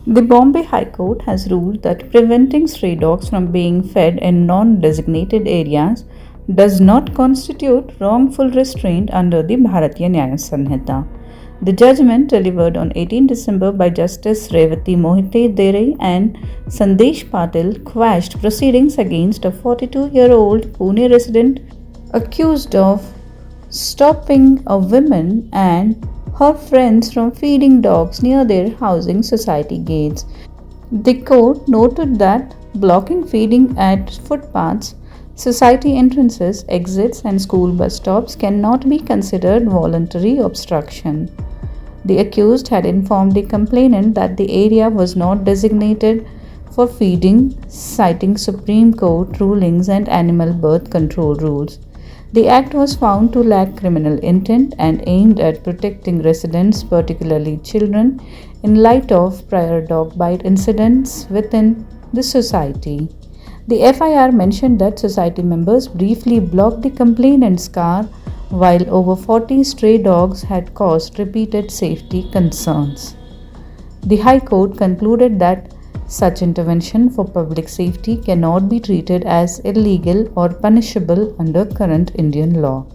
The Bombay High Court has ruled that preventing stray dogs from being fed in non designated areas does not constitute wrongful restraint under the Bharatiya Nyaya Sanhita. The judgment, delivered on 18 December by Justice Revati Mohite Dere and Sandesh Patil, quashed proceedings against a 42-year-old Pune resident accused of stopping a woman and her friends from feeding dogs near their housing society gates. The court noted that blocking feeding at footpaths, society entrances, exits, and school bus stops cannot be considered voluntary obstruction. The accused had informed the complainant that the area was not designated for feeding, citing Supreme Court rulings and animal birth control rules. The act was found to lack criminal intent and aimed at protecting residents, particularly children, in light of prior dog bite incidents within the society. The FIR mentioned that society members briefly blocked the complainant's car while over 40 stray dogs had caused repeated safety concerns. The High Court concluded that such intervention for public safety cannot be treated as illegal or punishable under current Indian law.